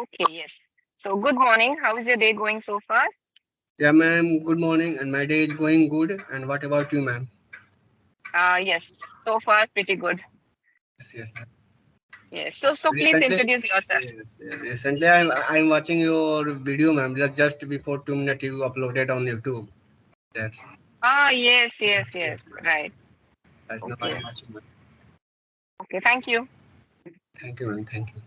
Okay, yes. So good morning. How is your day going so far? Yeah, ma'am. Good morning, and my day is going good. And what about you, ma'am? Yes, so far pretty good. Yes, yes, ma'am. Yes. So please Recently, introduce yourself. recently I'm watching your video, ma'am. Just before 2 minutes, you uploaded on YouTube. That's Yes, yes, yes, yes. yes, ma'am. Right. Right now Okay. I'm watching, ma'am. Okay. Thank you. Thank you, ma'am. Thank you.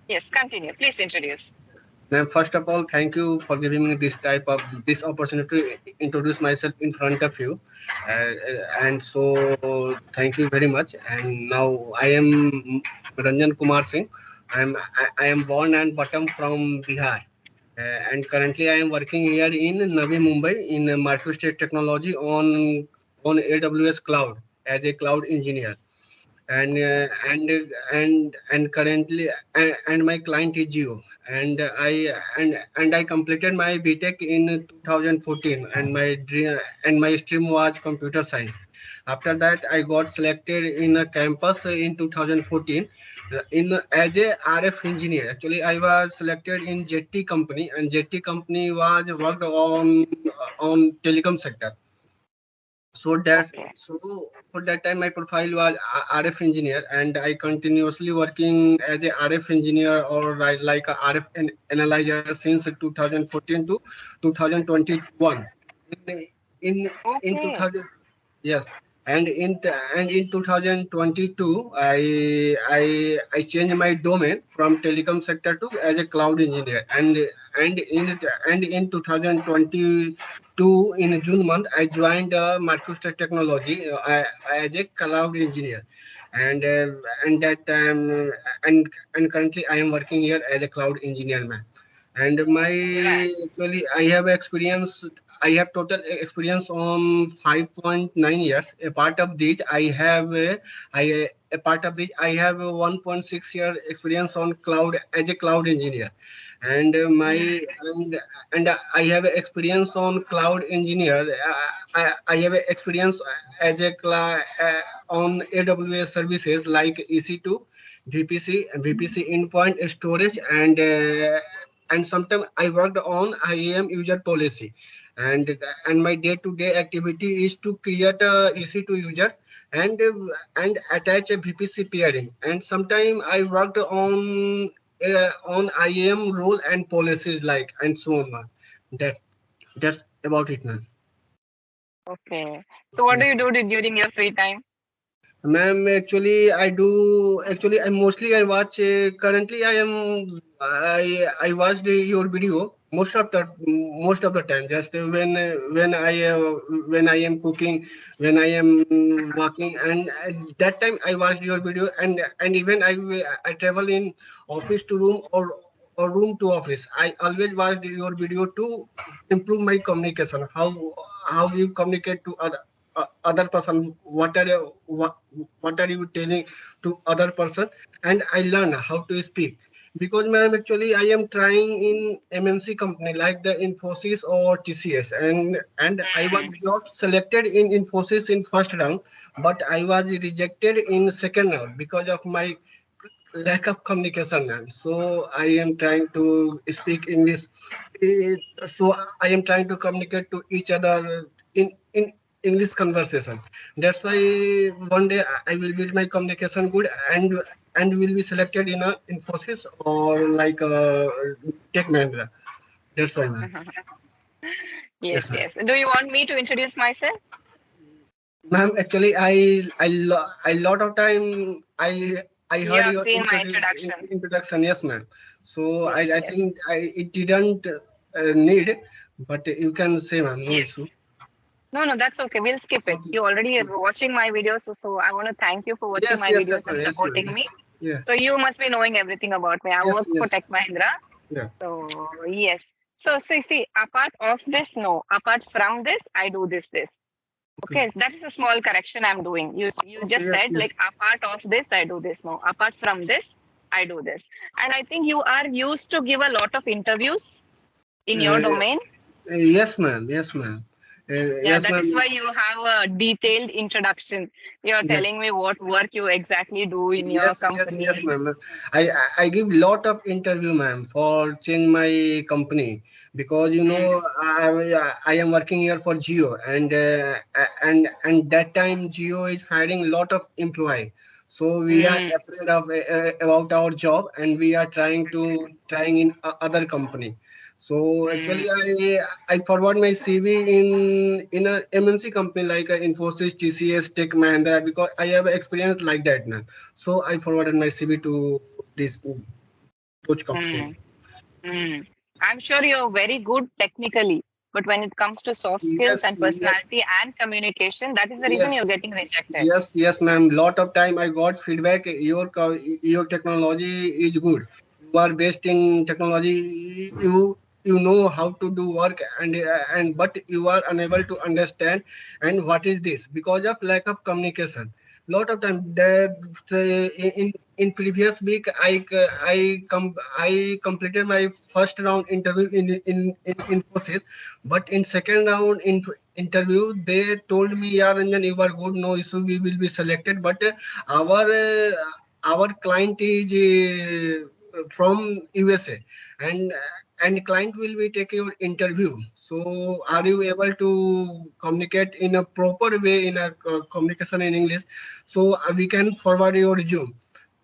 Yes. Continue. Please introduce. Ma'am, first of all, thank you for giving me this opportunity to introduce myself in front of you, and so thank you very much. And now I am Ranjan Kumar Singh. I am born and bottom from Bihar, and currently I am working here in Navi Mumbai in Microstate Technology on AWS Cloud as a cloud engineer. And currently and my client is Geo, and I completed my BTech in 2014, and my stream was computer science. After that, I got selected in a campus in 2014 in as a RF engineer. Actually, I was selected in JT company, and JT company was worked on telecom sector. so that Okay. so for that time my profile was RF engineer, and I continuously working as a RF engineer or like a RF analyzer since 2014 to 2021. In in Okay. 2000. Yes, and in 2022, I changed my domain from telecom sector to as a cloud engineer, and in and in 2022 in June month I joined Microsoft Technology as a cloud engineer, and that time and currently I am working here as a cloud engineer, man. And my Right. actually I have total experience on 5.9 years. A part of this I have a part of this I have a 1.6 year experience on cloud as a cloud engineer. And my Mm. and I have experience on cloud engineer. I have experience as a on AWS services like EC2, VPC endpoint storage, and sometimes I worked on IAM user policy, and my day-to-day activity is to create a EC2 user and attach a VPC pairing, and sometimes I worked on IAM role and policies like and so on, man. That that's about it, man. Okay. So what do Yes. you do during your free time? Ma'am, actually, I do. Actually, I mostly I watch. Currently, I watched your video most of the time. Just when I am cooking, when I am working, and at that time I watched your video, and even I travel in office to room or room to office. I always watched your video to improve my communication. How you communicate to other person, what are you telling to other person, and I learn how to speak. Because ma'am, actually I am trying in MNC company like the Infosys or TCS, and I was Mm. got selected in Infosys in first round, but I was rejected in second round because of my lack of communication, ma'am. So I am trying to speak English. So I am trying to communicate to each other in English conversation. That's why one day I will build my communication good, and will be selected in a Infosys or like a Tech Mahindra. That's why, ma'am. Yes, Yes, ma'am. yes. Do you want me to introduce myself? Ma'am, actually, I lot of time I You heard have your seen my introduction. introduction. Yes, ma'am. So Yes, I yes. think it didn't need, but you can say, ma'am, no Yes. issue. No, no, that's okay. We'll skip it. Okay. You already are watching my videos, so I want to thank you for watching Yes, my yes, yes, videos ma'am. and Yes, ma'am. supporting Yes. me. Yeah. So you must be knowing everything about me. I Yes, work for yes. Tech Mahindra. Yeah. So yes. So see, apart of this, no. Apart from this, I do this. Okay. Okay, that is a small correction I'm doing. You Okay. just Yes, said yes. like apart of this, I do this. No, apart from this, I do this. And I think you are used to give a lot of interviews in your Uh, domain. yes, ma'am. Yes, ma'am. Yeah, Yes, that is ma'am. why you have a detailed introduction. You're Yes. telling me what work you exactly do in your Yes, company. ma'am. I give lot of interview, ma'am, for change my company because Mm, I am working here for Geo and that time Geo is hiring lot of employee. So we are mm, afraid of about our job and we are trying in other company. So actually, mm. I forward my CV in a MNC company like Infosys, TCS, Tech Mahindra because I have experience like that now. So I forwarded my CV to this coach company. Mm, mm. I'm sure you're very good technically, but when it comes to soft skills Yes, and yes, personality and communication, that is the reason yes. you're getting rejected. Yes, ma'am. Lot of time I got feedback. Your technology is good. You are based in technology. You know how to do work and but you are unable to understand and what is this because of lack of communication. Lot of time that in previous week I completed my first round interview in Infosys, but in second round interview, they told me, "Yeah, Ranjan, you are good. No issue. We will be selected." But our client is from USA, and client will be take your interview. So, are you able to communicate in a proper way in a communication in English? So we can forward your resume.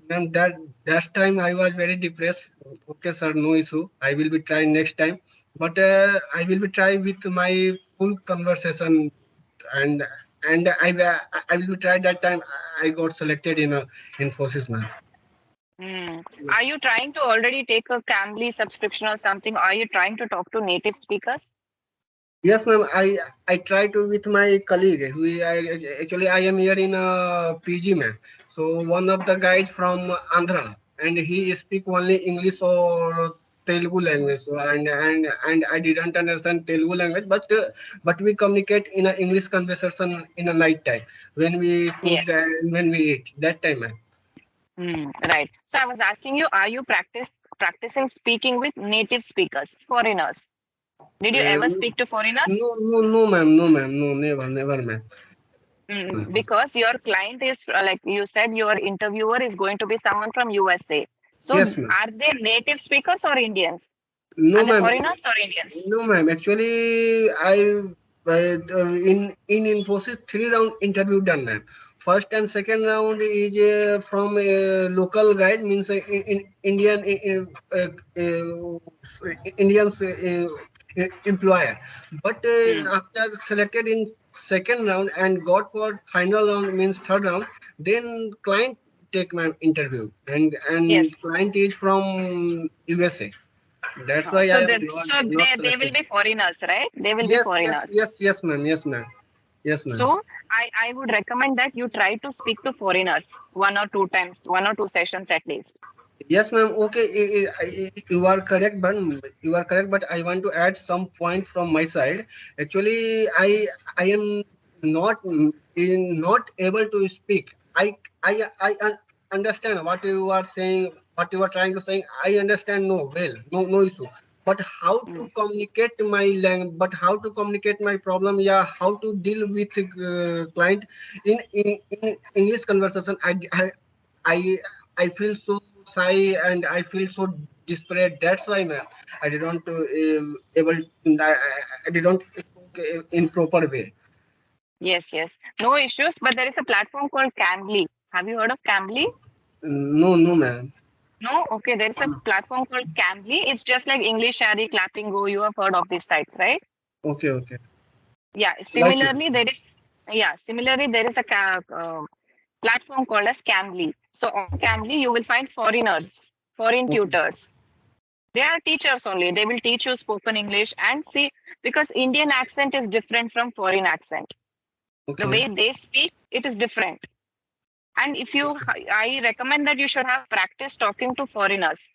Then that time I was very depressed. Okay, sir, no issue. I will be trying next time, but I will be try with my full conversation and I will be try that time. I got selected in a Infosys, man. Mm. Are Yes. you trying to already take a Cambly subscription or something? Are you trying to talk to native speakers? Yes, ma'am. I try to with my colleague. Actually I am here in PG, ma'am. So one of the guys from Andhra, and he speak only English or Telugu language. So and I didn't understand Telugu language, but we communicate in a English conversation in a night time when we cook Yes. and when we eat. That time, ma'am. Mm, right. So I was asking you, are you practicing speaking with native speakers, foreigners? Did you ever Uh, speak to foreigners? no, ma'am. No, ma'am. No, never, ma'am. Mm, No. because your client is like you said, your interviewer is going to be someone from USA. So Yes, ma'am. are they native speakers or Indians? No, Are they ma'am. foreigners or Indians? No, ma'am. Actually, in Infosys 3 round interview done, ma'am. First and second round is from local guys means Indian Indians employer. But Mm, after selected in second round and got for final round means third round, then client take my interview yes. and client is from USA. That's why I So am that so not they will selected. be foreigners, right? They will be Yes, yes, foreigners. yes, yes, ma'am. Yes, ma'am. Yes, ma'am. So I would recommend that you try to speak to foreigners one or two times, one or two sessions at least. Yes, ma'am. Okay, you are correct, but I want to add some point from my side. Actually, I am not not able to speak. I understand what you are saying, what you are trying to say. I understand no well, no issue. But how to Mm. communicate my language? But how to communicate my problem? Yeah, how to deal with client in English conversation? I I feel so shy and I feel so desperate. That's why, ma'am, I didn't able. I didn't spoke in proper way. Yes, yes. No issues, but there is a platform called Cambly. Have you heard of Cambly? No, no, ma'am. No? Okay, there is a platform called Cambly. It's just like English Shari, Clapping Go. You have heard of these sites, right? Okay, okay. Yeah. Like it. Similarly there is a platform called as Cambly. So on Cambly you will find foreigners, foreign Okay, tutors. They are teachers only. They will teach you spoken English and see because Indian accent is different from foreign accent. The okay, way they speak, it is different. And if you, okay. I recommend that you should have practice talking to foreigners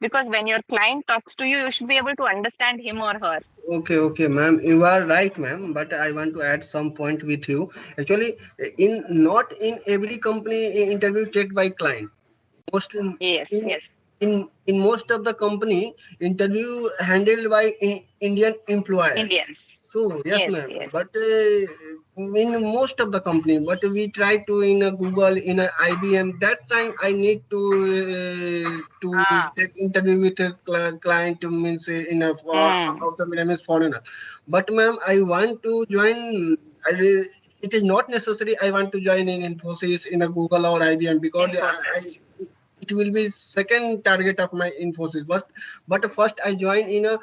because when your client talks to you, you should be able to understand him or her. Okay, ma'am. You are right, ma'am. But I want to add some point with you. Actually, in not in every company interview checked by client. Most Yes, in yes. in most of the company interview handled by Indian employer. Indians. So yes, Yes, ma'am. yes. But in most of the company, but we try to in a Google, in a IBM. That time I need to Ah. take interview with a client means in a Hmm. out of the means foreigner. But ma'am, I want to join. It is not necessary. I want to join in Infosys in a Google or IBM because Infosys. it will be second target of my Infosys. But first I join in a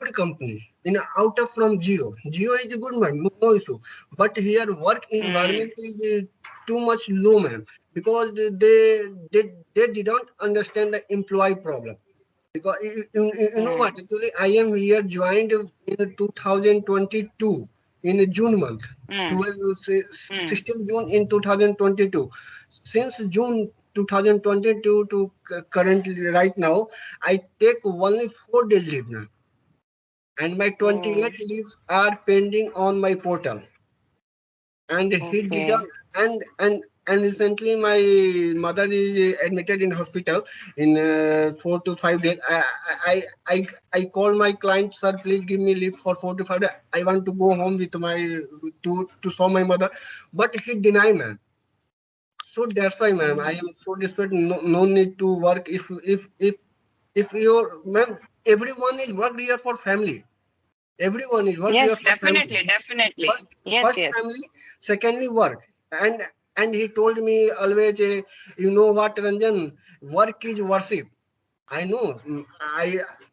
good company in out of from Geo. Geo is a good man, no issue. But here work Hmm. environment is too much low, man, because they didn't understand the employee problem. Because you know Hmm. what? Actually, I am here joined in 2022 in June month. Hmm. 12, Hmm. 16 June in 2022. Since June 2022 to currently right now, I take only 4 days leave now, and my Hmm. 28 leaves are pending on my portal. And he Okay. didn't. And recently my mother is admitted in hospital in 4 to 5 days. I call my client, sir, please give me leave for 4 to 5 days. I want to go home with my to saw my mother, but he deny, man. So that's why, ma'am, I Hmm. am so desperate. No need to work. If your ma'am, everyone is work here for family. Everyone is work here Yes, for family. definitely, definitely. First, Yes, first yes. family, secondly work. And he told me always, you know what, Ranjan, work is worship. I know.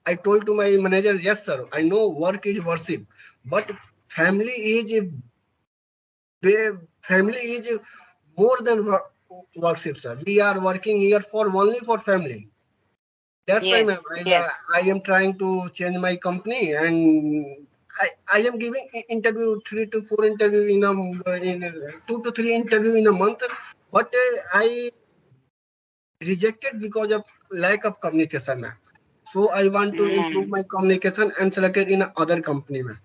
I told to my manager, yes, sir. I know work is worship, but family is family is more than worship, sir. We are working here for only for family. That's why, ma'am, Yes, yes. I am trying to change my company, and I am giving interview 3 to 4 interview in 2 to 3 interview in a month, but I rejected because of lack of communication, ma'am. So I want to improve Hmm. my communication and selected in other company, ma'am.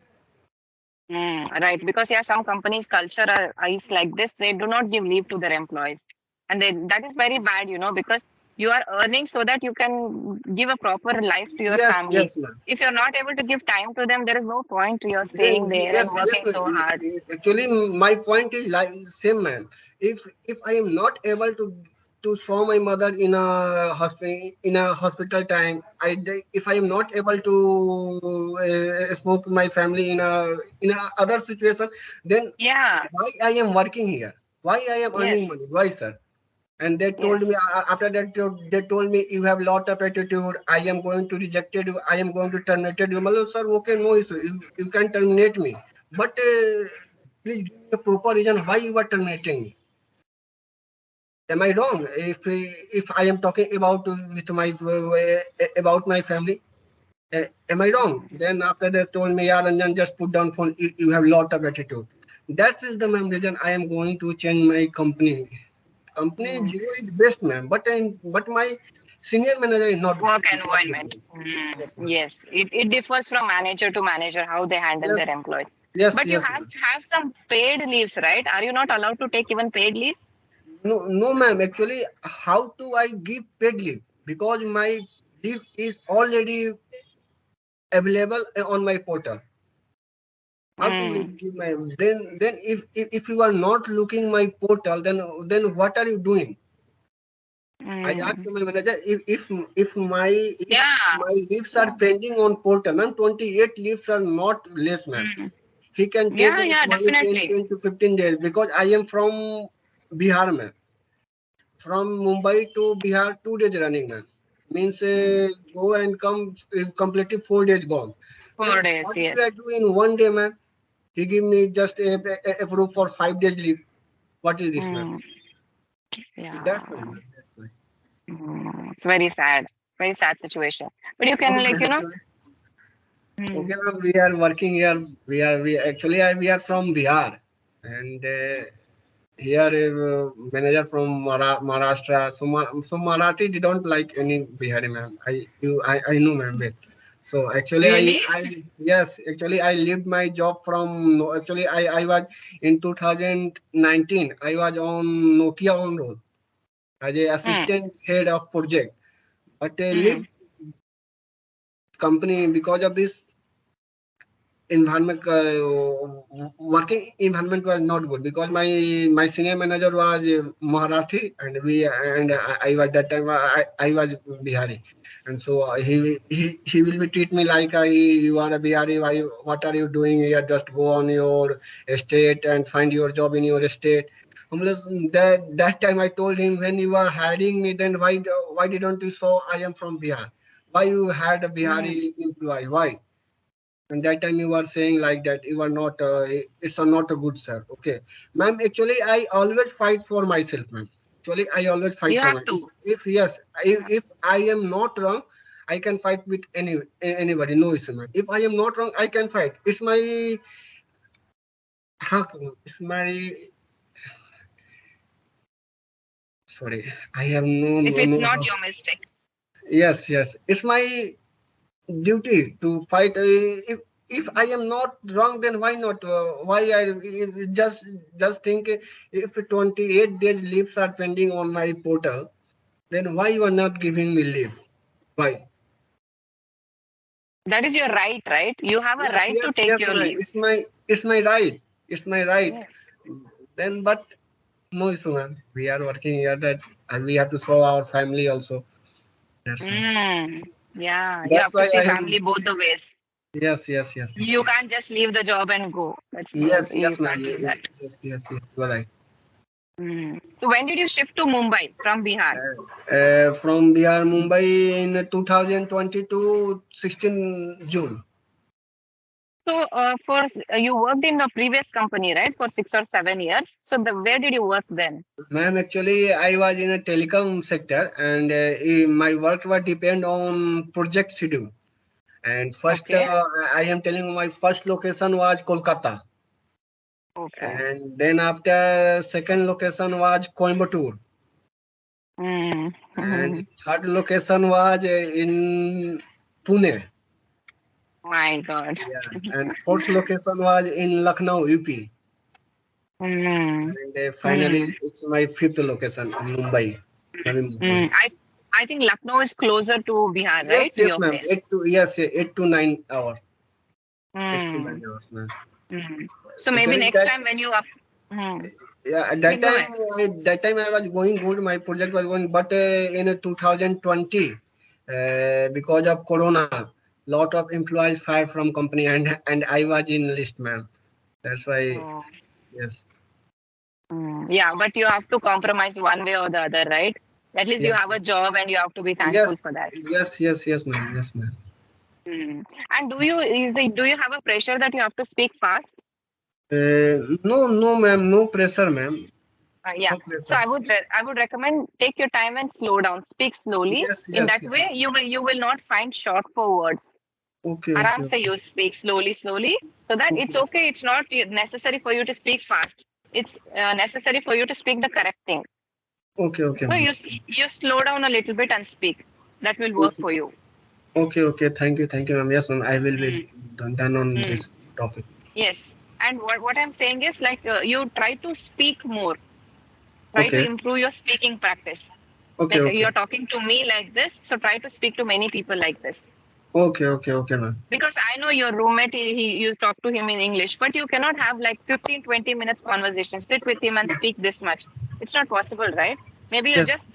Hmm. Right, because yeah, some companies' culture is like this. They do not give leave to their employees, and that is very bad, because you are earning so that you can give a proper life to your Yes, family. yes, ma'am. If you're not able to give time to them, there is no point you're staying there and Yes, yes, working ma'am. so hard. Actually, my point is like same, man. If I am not able to show my mother in a hospital time, if I am not able to spoke my family in a other situation, then Yeah. why I am working here? Why I am earning Yes. money? Why, sir? And they told Yes. me after that they told me you have lot of attitude. I am going to reject you. I am going to terminate you. Malo, sir, okay, no issue. You can terminate me, but please give me a proper reason why you are terminating me. Am I wrong? If I am talking about with my about my family, am I wrong? Mm. Then after they told me, yeah, Ranjan, just put down phone. You have lot of attitude. That is the main reason I am going to change my company. Mm. Geo is best, ma'am, but my senior manager is not Work not good, environment. ma'am. Mm. Yes, ma'am. Yes. It differs from manager to manager how they handle their Yes, employees. yes, But you yes, have ma'am. to have some paid leaves, right? Are you not allowed to take even paid leaves? No, no, ma'am. Actually, how do I give paid leave? Because my leave is already available on my portal. How to Mm. give my then if you are not looking my portal, then what are you doing? I asked Mm. my manager if Yeah. my leaves are Yeah. pending on portal, ma'am. 28 leaves are not less, ma'am. Mm. He can take Yeah, me yeah, only 10, definitely. 10 to 15 days because I am from Bihar, man. From Mumbai to Bihar, 2 days running, man. Means Mm. go and come is completely 4 days gone. Then 4 days, what should I yes. do in one day, man? He give me just a proof for 5 days leave. What is this, man? Mm. Yeah. That's why, man. That's why. Mm. It's very sad situation. But you No, can like, actually, mm. okay, ma'am. We are working here. We actually we are from Bihar, and here manager from Maharashtra. So Marathi they don't like any Bihari, ma'am. I know, ma'am. So actually Really? I yes, actually I left my job from no, actually I was in 2019 I was on Nokia on role as a Mm. assistant head of project, but Mm. leave company because of this environment, working environment was not good because my senior manager was Marathi, and I was that time I was Bihari, and so he will be treat me like you are a Bihari. Why, what are you doing here? Just go on your state and find your job in your state. Unless that time I told him, when you are hiring me, then why didn't you saw I am from Bihar? Why you had a Mm. Bihari employee? Why? And that time you were saying like that you are not it's a not a good sir. Okay, ma'am, actually I always fight for myself, ma'am. Actually I always fight You for have myself. to. If yes, if I am not wrong, I can fight with anybody, no issue, ma'am. If I am not wrong, I can fight. It's my it's my, sorry, I have If it's no not your mistake. yes, it's my duty to fight. If I am not wrong, then why not? Why I just think, if 28 days leaves are pending on my portal, then why you are not giving me leave? Why? That is your right, right? You have a right to take Yes, your ma'am. leave. It's my right. It's my right. Yes. Then, but no issue, ma'am. We are working here that, and we have to show our family also. That's why. Mm. Yeah, you That's have to why see I am. family both the ways. Yes, ma'am. You can't just leave the job and go. That's no, Yes, you ma'am. can't do that. Yes. You are right. Mm. So when did you shift to Mumbai from Bihar? From Bihar, Mumbai in 2022, 16 June. So for you worked in the previous company, right, for 6 or 7 years. So where did you work then? Ma'am, actually, I was in a telecom sector, and my work was depend on project schedule. And first, Okay. I am telling you, my first location was Kolkata, Okay. and then after second location was Coimbatore, Mm. and third location was in Pune. My God. Yes, and fourth location was in Lucknow, UP. Mm. And finally, Mm. it's my fifth location, Mumbai. Navi Mumbai. Mm. I think Lucknow is closer to Bihar, right, to Yes, your ma'am. place. 8 to 9 hours. 8 to 9 Mm. hours, ma'am. Mm. So maybe Actually, next time when you up. Mm. yeah, at Yeah, that go time, ahead. I was going good. My project was going, but in 2020, because of Corona, lot of employees fired from company, and I was in list, ma'am. That's why, Oh. yes, Yeah, but you have to compromise one way or the other, right? At least you yes, have a job and you have to be thankful yes, for that. ma'am, yes, ma'am. Mm. And do you have a pressure that you have to speak fast? No, ma'am, no pressure, ma'am. Yeah. No So pressure. I would recommend take your time and slow down. Speak slowly. In that way, Yes. you will not find short for words. Aram Okay. say you speak slowly, so that it's Okay, okay. It's not necessary for you to speak fast. It's necessary for you to speak the correct thing. No, ma'am. you slow down a little bit and speak. That will work Okay, for you. okay. Thank you, ma'am. Yes, ma'am. I will be Mm. done on Mm. this topic. Yes. And what I'm saying is like you try to speak more. Try to Okay, improve your speaking practice. Like okay. you're talking to me like this, so try to speak to many people like this. Okay, ma'am. Because I know your roommate, you talk to him in English, but you cannot have like 15, 20 minutes conversation, sit with him and speak this much. It's not possible, right? Maybe you Yes, just,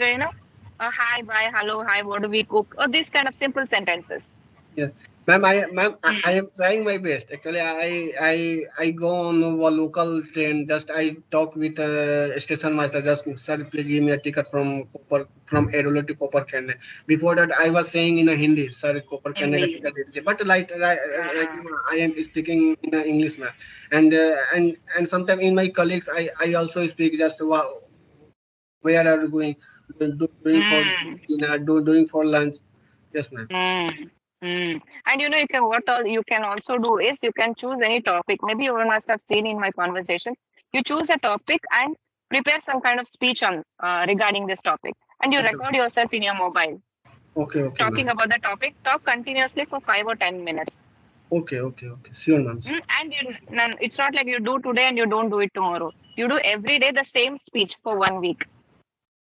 hi, bye, hello, hi, what do we cook? Or these kind of simple sentences. yes, ma'am, I Mm. am trying my best. Actually, I go on a local train. Just I talk with station master. Just sir, please give me a ticket from Erola to Koparkand. Before that, I was saying in a Hindi, sir, Koparkand ka Hindi. ticket de dijiye. But right Uh, now, I am speaking in English, ma'am. And sometimes in my colleagues, I also speak just where are you going, doing for mm, dinner, doing for lunch. Yes, ma'am. mm, And you can what all you can also do is you can choose any topic. Maybe you must have seen in my conversation. You choose a topic and prepare some kind of speech on regarding this topic, and you Okay, record yourself in your mobile okay, talking ma'am. about the topic. Talk continuously for 5 or 10 minutes. Okay. Sure, ma'am. And it's not like you do today and you don't do it tomorrow. You do every day the same speech for 1 week.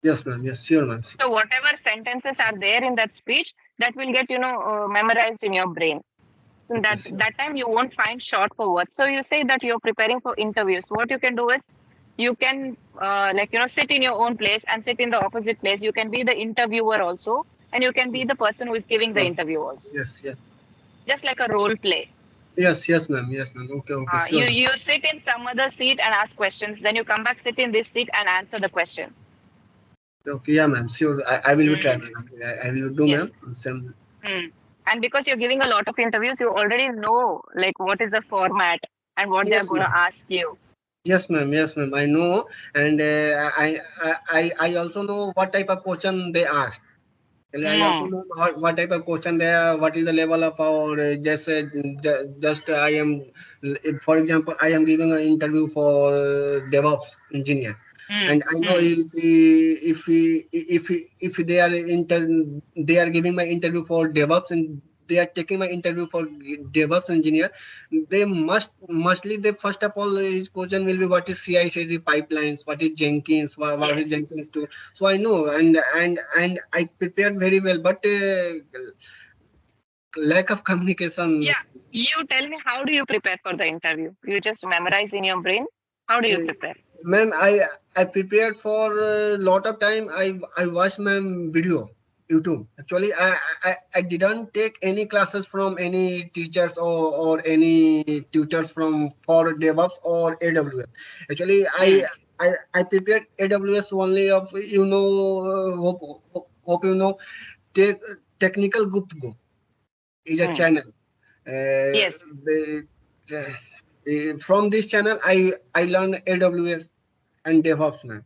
Yes, ma'am. Yes, sure, ma'am. So whatever sentences are there in that speech, that will get memorized in your brain. Okay, that time you won't find short for words. So you say that you're preparing for interviews. What you can do is you can sit in your own place and sit in the opposite place. You can be the interviewer also, and you can be the person who is giving the sure. interview also, Yes, yes. just like a role play. Yes, yes, ma'am. Yes, ma'am. Okay, okay, You sure. you sit in some other seat and ask questions. Then you come back, sit in this seat and answer the question. Okay, yeah, ma'am. Sure. I will be Mm, trying. I will do, yes. ma'am. Same. Mm. And because you're giving a lot of interviews, you already know like what is the format and what they're Yes, going to ma'am. ask you. Yes, ma'am. Yes, ma'am. I know, and I also know what type of question they ask. And I also Mm. know what type of question they are, what is the level of our just I am, for example, I am giving an interview for DevOps engineer, Mm. and I know Mm. if they are giving my interview for DevOps and they are taking my interview for DevOps engineer, they mustly they first of all his question will be what is CI/CD pipelines, what is Jenkins, what is Yes. Jenkins tool. So I know, and I prepared very well, but lack of communication. Yeah. You tell me, how do you prepare for the interview? You just memorize in your brain? How do you Uh, prepare? Ma'am, I prepared for a lot of time. I watched my video YouTube. Actually, I didn't take any classes from any teachers or any tutors from for DevOps or AWS. Actually, Mm. I prepared AWS only of hope you know take technical group is a Mm. channel. Uh, Yes. from this channel, I learned AWS and DevOps, man.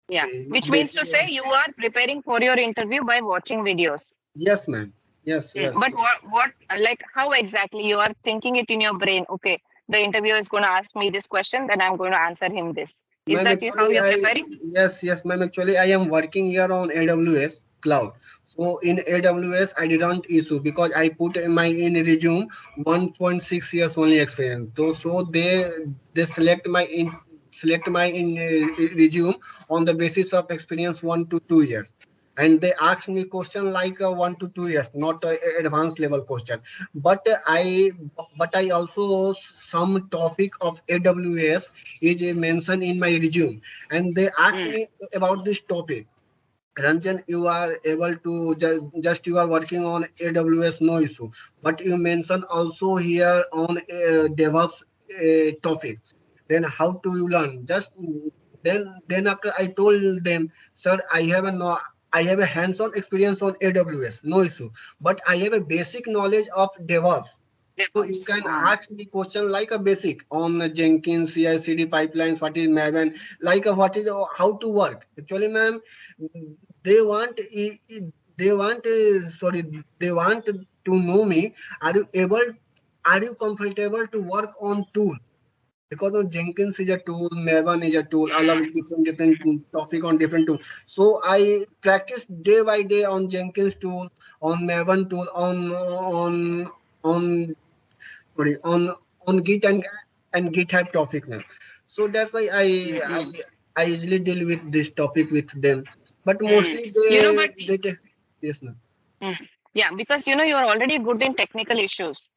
Yeah. Which means to Basically, say you are preparing for your interview by watching videos. yes, ma'am. Yes, yes, But yes. like, how exactly you are thinking it in your brain? Okay, the interviewer is going to ask me this question, then I'm going to answer him this. Is Ma'am, that how actually, you're preparing? yes, ma'am. Actually, I am working here on AWS cloud. So in AWS, I didn't issue because I put in my in resume 1.6 years only experience. So they select my in resume on the basis of experience 1 to 2 years. And they asked me question like 1 to 2 years, not advanced level question. But I also some topic of AWS is mentioned in my resume, and they asked Mm. me about this topic. Ranjan, you are able to just you are working on AWS, no issue. But you mention also here on DevOps topic. Then how do you learn? Just then after I told them, sir, I have a hands-on experience on AWS, no issue. But I have a basic knowledge of DevOps. So you DevOps. can ask me question like a basic on Jenkins, CI/CD pipelines, what is Maven, like what is how to work. Actually, ma'am, they want they want sorry they want to know me. Are you able? Are you comfortable to work on tool? Because of Jenkins is a tool, Maven is a tool, all of different topic on different tool. So I practice day by day on Jenkins tool, on Maven tool, on sorry on Git and GitHub topic now. So that's why Mm. I easily deal with this topic with them. But Mm. mostly But they take yes ma'am. mm. Yeah, because you're already good in technical issues.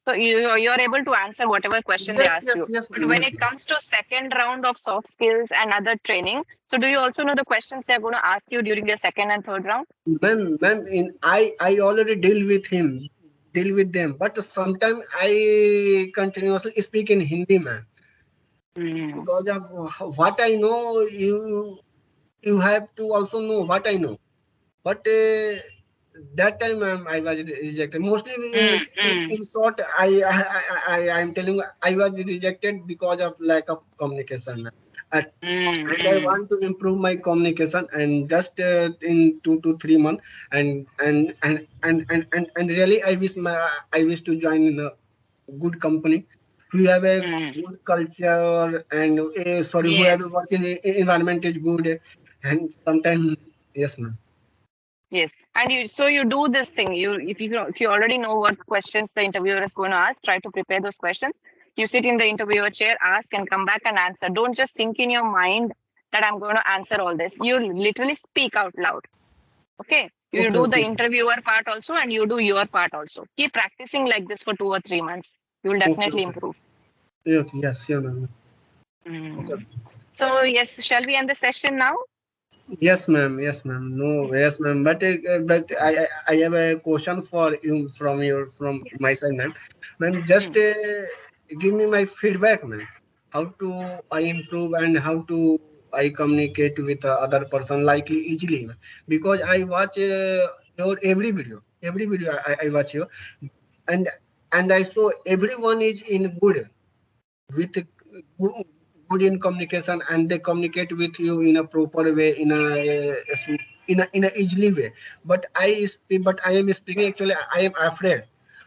So you're able to answer whatever question they Yes, ask yes, you. yes, But ma'am. when Yes, it ma'am. comes to second round of soft skills and other training, so do you also know the questions they're going to ask you during your second and third round? Ma'am, I already deal with him, deal with them. But sometimes I continuously speak in Hindi, man, Mm. because of what I know. You have to also know what I know. But that time I was rejected. Mostly Mm. Mm. in short, I'm telling you, I was rejected because of lack of communication. And, Mm. and I Mm. want to improve my communication and just in 2 to 3 months and really I wish to join in a good company who have a Mm. good culture and sorry who have Yes. a working environment is good and sometimes yes ma'am. Yes, and you do this thing. If you already know what questions the interviewer is going to ask, try to prepare those questions. You sit in the interviewer chair, ask, and come back and answer. Don't just think in your mind that I'm going to answer all this. You literally speak out loud. Okay. You Okay, do the okay, interviewer part also and you do your part also. Keep practicing like this for 2 or 3 months. You will okay, definitely okay. improve. Okay, yes, sure, ma'am. Okay. Mm. So, yes, shall we end the session now? Yes, ma'am. Yes, ma'am. No, yes, ma'am. But I have a question for you from my side, ma'am. Ma'am, just Mm. give me my feedback, ma'am. How to I improve and how to I communicate with other person like easily, ma'am. Because I watch your every video I watch you, and I saw everyone is in with good in communication, and they communicate with you in a proper way, in a easily way. But I am speaking, actually I am afraid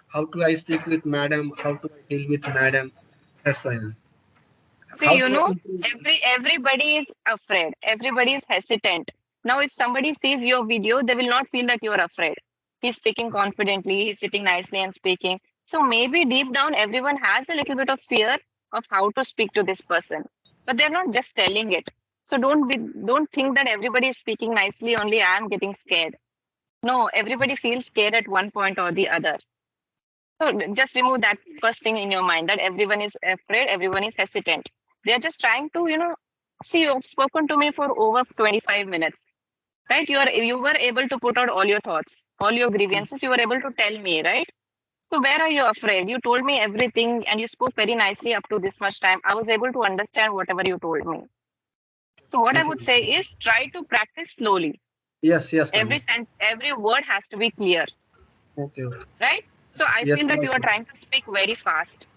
how to I speak with madam, how to I deal with madam. That's why. See, How to I improve. everybody is afraid. Everybody is hesitant. Now, if somebody sees your video, they will not feel that you are afraid. He's speaking confidently. He's sitting nicely and speaking. So maybe deep down, everyone has a little bit of fear of how to speak to this person, but they're not just telling it. So don't think that everybody is speaking nicely. Only I am getting scared. No, everybody feels scared at one point or the other. So just remove that first thing in your mind that everyone is afraid, everyone is hesitant. They are just trying to, see, you've spoken to me for over 25 minutes, right? You were able to put out all your thoughts, all your grievances. You were able to tell me, right? So where are you afraid? You told me everything and you spoke very nicely up to this much time. I was able to understand whatever you told me. So what I Okay. would say is try to practice slowly. Yes, yes, ma'am. Every word has to be clear, Okay, okay. right? So I Yes, feel that yes, you are ma'am. trying to speak very fast.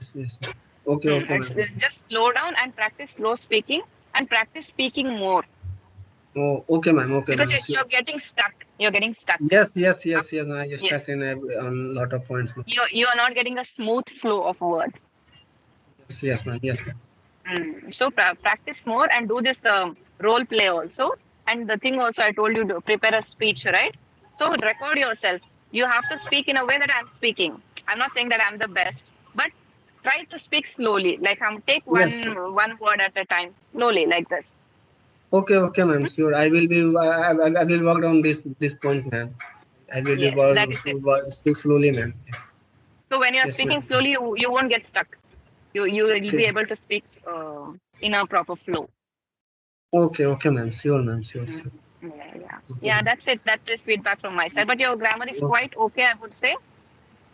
Yes, yes, ma'am. Okay, okay, It's ma'am. just slow down and practice slow speaking and practice speaking more Oh, okay, ma'am. Okay, because ma'am. you're Sure. getting stuck. You're getting stuck. Yes, yes, yes, yes. I Yes, stuck in on lot of points, ma'am. you are not getting a smooth flow of words. Yes, yes, ma'am. Yes, ma'am. So practice more and do this role play also. And the thing also I told you to prepare a speech, right? So record yourself. You have to speak in a way that I'm speaking. I'm not saying that I'm the best, but try to speak slowly. Like take Yes. one word at a time, slowly like this. Okay, okay, ma'am. Sure. I will be. I will work on this point, ma'am. I will be Yes, that is it. speak slowly, ma'am. So when you're Yes, speaking ma'am. slowly, you won't get stuck. You will Okay. be able to speak in a proper flow. Okay, okay, ma'am. Sure, ma'am. Sure, Mm. sure. Okay, Yeah. ma'am. That's it. That is feedback from my side. But your grammar is Okay, quite okay, I would say.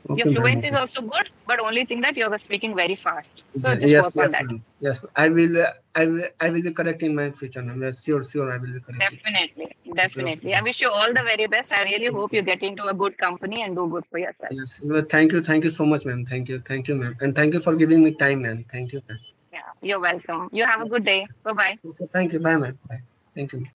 Your okay, ma'am. fluency is Okay. also good, but only thing that you're speaking very fast. So just Yes, work on yes, that. ma'am. Yes, I will. I will be correct in my future, ma'am. Yes, sure, sure. I will be correct. Definitely, Okay, okay, definitely. I ma'am. wish you all the very best. I really hope Okay. you get into a good company and do good for yourself. Yes. Well, thank you so much, ma'am. Thank you, ma'am. And thank you for giving me time, ma'am. Thank you, ma'am. Yeah, you're welcome. You have a good day. Bye bye. Okay, thank you. Bye, ma'am. Bye. Thank you.